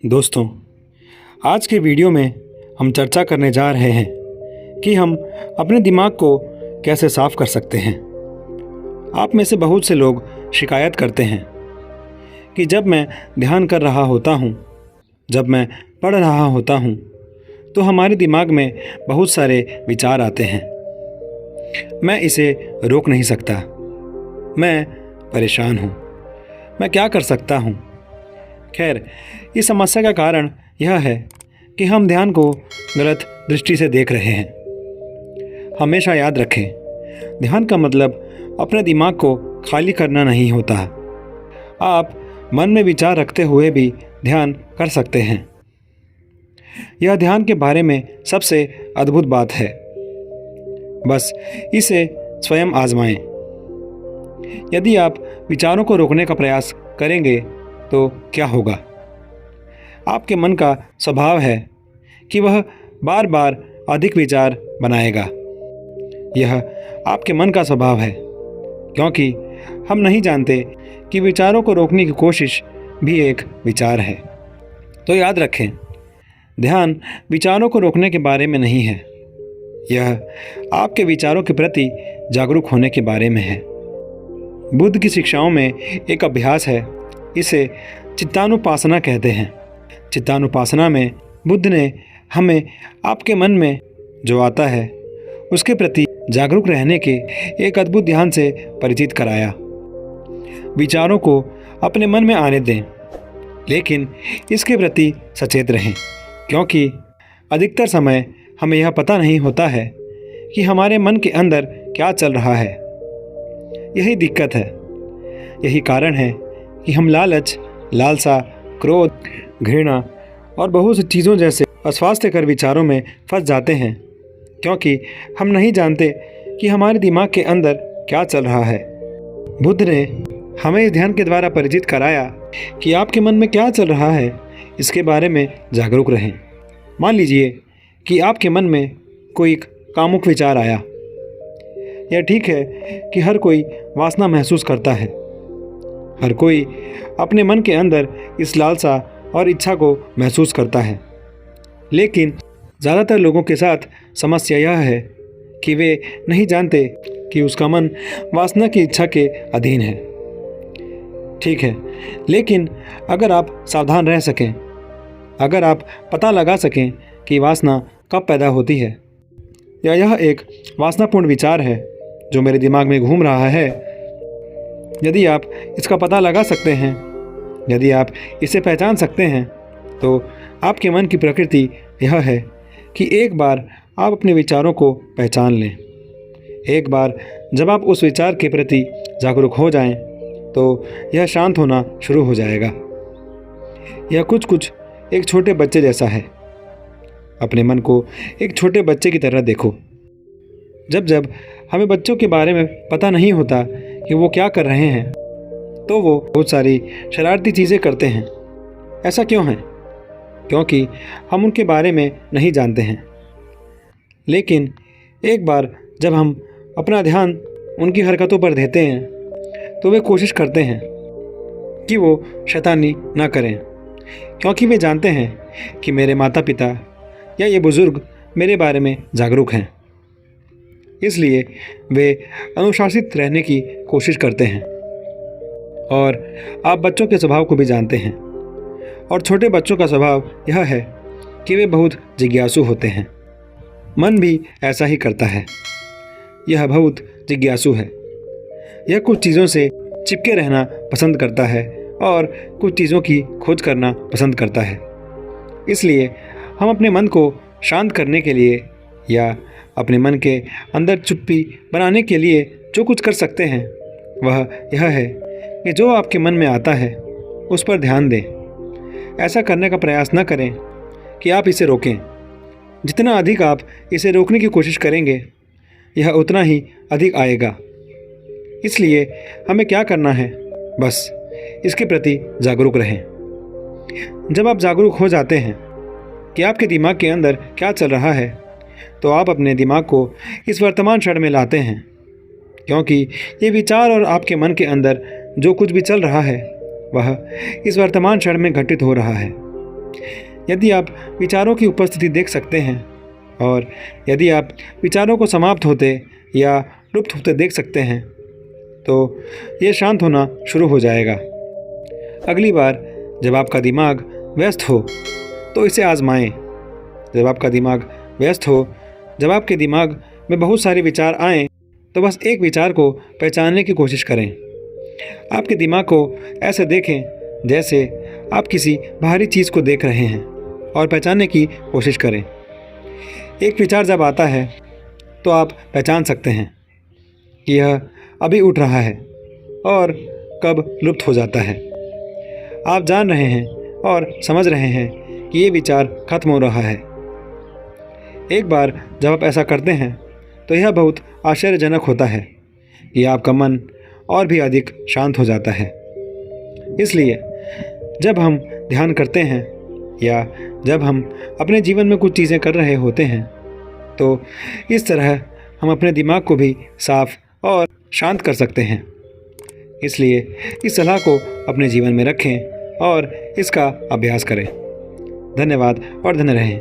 दोस्तों, आज के वीडियो में हम चर्चा करने जा रहे हैं कि हम अपने दिमाग को कैसे साफ कर सकते हैं। आप में से बहुत से लोग शिकायत करते हैं कि जब मैं ध्यान कर रहा होता हूँ, जब मैं पढ़ रहा होता हूँ, तो हमारे दिमाग में बहुत सारे विचार आते हैं। मैं इसे रोक नहीं सकता। मैं परेशान हूँ। मैं क्या कर सकता हूँ? खैर, इस समस्या का कारण यह है कि हम ध्यान को गलत दृष्टि से देख रहे हैं। हमेशा याद रखें, ध्यान का मतलब अपने दिमाग को खाली करना नहीं होता। आप मन में विचार रखते हुए भी ध्यान कर सकते हैं। यह ध्यान के बारे में सबसे अद्भुत बात है। बस इसे स्वयं आजमाएं। यदि आप विचारों को रोकने का प्रयास करेंगे तो क्या होगा? आपके मन का स्वभाव है कि वह बार बार अधिक विचार बनाएगा। यह आपके मन का स्वभाव है, क्योंकि हम नहीं जानते कि विचारों को रोकने की कोशिश भी एक विचार है। तो याद रखें, ध्यान विचारों को रोकने के बारे में नहीं है। यह आपके विचारों के प्रति जागरूक होने के बारे में है। बुद्ध की शिक्षाओं में एक अभ्यास है, इसे चित्तानुपासना कहते हैं। चित्तानुपासना में बुद्ध ने हमें आपके मन में जो आता है उसके प्रति जागरूक रहने के एक अद्भुत ध्यान से परिचित कराया। विचारों को अपने मन में आने दें, लेकिन इसके प्रति सचेत रहें, क्योंकि अधिकतर समय हमें यह पता नहीं होता है कि हमारे मन के अंदर क्या चल रहा है। यही दिक्कत है। यही कारण है कि हम लालच, लालसा, क्रोध, घृणा और बहुत सी चीज़ों जैसे अस्वास्थ्यकर विचारों में फंस जाते हैं, क्योंकि हम नहीं जानते कि हमारे दिमाग के अंदर क्या चल रहा है। बुद्ध ने हमें इस ध्यान के द्वारा परिचित कराया कि आपके मन में क्या चल रहा है, इसके बारे में जागरूक रहें। मान लीजिए कि आपके मन में कोई कामुक विचार आया। यह ठीक है कि हर कोई वासना महसूस करता है। हर कोई अपने मन के अंदर इस लालसा और इच्छा को महसूस करता है, लेकिन ज़्यादातर लोगों के साथ समस्या यह है कि वे नहीं जानते कि उसका मन वासना की इच्छा के अधीन है। ठीक है, लेकिन अगर आप सावधान रह सकें, अगर आप पता लगा सकें कि वासना कब पैदा होती है, या यह एक वासनापूर्ण विचार है जो मेरे दिमाग में घूम रहा है, यदि आप इसका पता लगा सकते हैं, यदि आप इसे पहचान सकते हैं, तो आपके मन की प्रकृति यह है कि एक बार आप अपने विचारों को पहचान लें। एक बार जब आप उस विचार के प्रति जागरूक हो जाएं, तो यह शांत होना शुरू हो जाएगा। यह कुछ एक छोटे बच्चे जैसा है। अपने मन को एक छोटे बच्चे की तरह देखो। जब जब हमें बच्चों के बारे में पता नहीं होता कि वो क्या कर रहे हैं, तो वो बहुत सारी शरारती चीज़ें करते हैं। ऐसा क्यों है? क्योंकि हम उनके बारे में नहीं जानते हैं। लेकिन एक बार जब हम अपना ध्यान उनकी हरकतों पर देते हैं, तो वे कोशिश करते हैं कि वो शैतानी ना करें, क्योंकि वे जानते हैं कि मेरे माता पिता या ये बुज़ुर्ग मेरे बारे में जागरूक हैं। इसलिए वे अनुशासित रहने की कोशिश करते हैं। और आप बच्चों के स्वभाव को भी जानते हैं, और छोटे बच्चों का स्वभाव यह है कि वे बहुत जिज्ञासु होते हैं। मन भी ऐसा ही करता है। यह बहुत जिज्ञासु है। यह कुछ चीज़ों से चिपके रहना पसंद करता है और कुछ चीज़ों की खोज करना पसंद करता है। इसलिए हम अपने मन को शांत करने के लिए या अपने मन के अंदर चुप्पी बनाने के लिए जो कुछ कर सकते हैं, वह यह है कि जो आपके मन में आता है उस पर ध्यान दें। ऐसा करने का प्रयास न करें कि आप इसे रोकें। जितना अधिक आप इसे रोकने की कोशिश करेंगे, यह उतना ही अधिक आएगा। इसलिए हमें क्या करना है? बस इसके प्रति जागरूक रहें। जब आप जागरूक हो जाते हैं कि आपके दिमाग के अंदर क्या चल रहा है, तो आप अपने दिमाग को इस वर्तमान क्षण में लाते हैं, क्योंकि ये विचार और आपके मन के अंदर जो कुछ भी चल रहा है, वह इस वर्तमान क्षण में घटित हो रहा है। यदि आप विचारों की उपस्थिति देख सकते हैं और यदि आप विचारों को समाप्त होते या लुप्त होते देख सकते हैं तो ये शांत होना शुरू हो जाएगा। अगली बार जब आपका दिमाग व्यस्त हो तो इसे आजमाएं। जब आपका दिमाग व्यस्त हो, जब आपके दिमाग में बहुत सारे विचार आएँ तो बस एक विचार को पहचानने की कोशिश करें। आपके दिमाग को ऐसे देखें जैसे आप किसी बाहरी चीज़ को देख रहे हैं और पहचानने की कोशिश करें। एक विचार जब आता है तो आप पहचान सकते हैं कि यह अभी उठ रहा है और कब लुप्त हो जाता है। आप जान रहे हैं और समझ रहे हैं कि ये विचार खत्म हो रहा है। एक बार जब आप ऐसा करते हैं तो यह बहुत आश्चर्यजनक होता है कि आपका मन और भी अधिक शांत हो जाता है। इसलिए जब हम ध्यान करते हैं या जब हम अपने जीवन में कुछ चीज़ें कर रहे होते हैं तो इस तरह हम अपने दिमाग को भी साफ और शांत कर सकते हैं। इसलिए इस सलाह को अपने जीवन में रखें और इसका अभ्यास करें। धन्यवाद और धन्य रहें।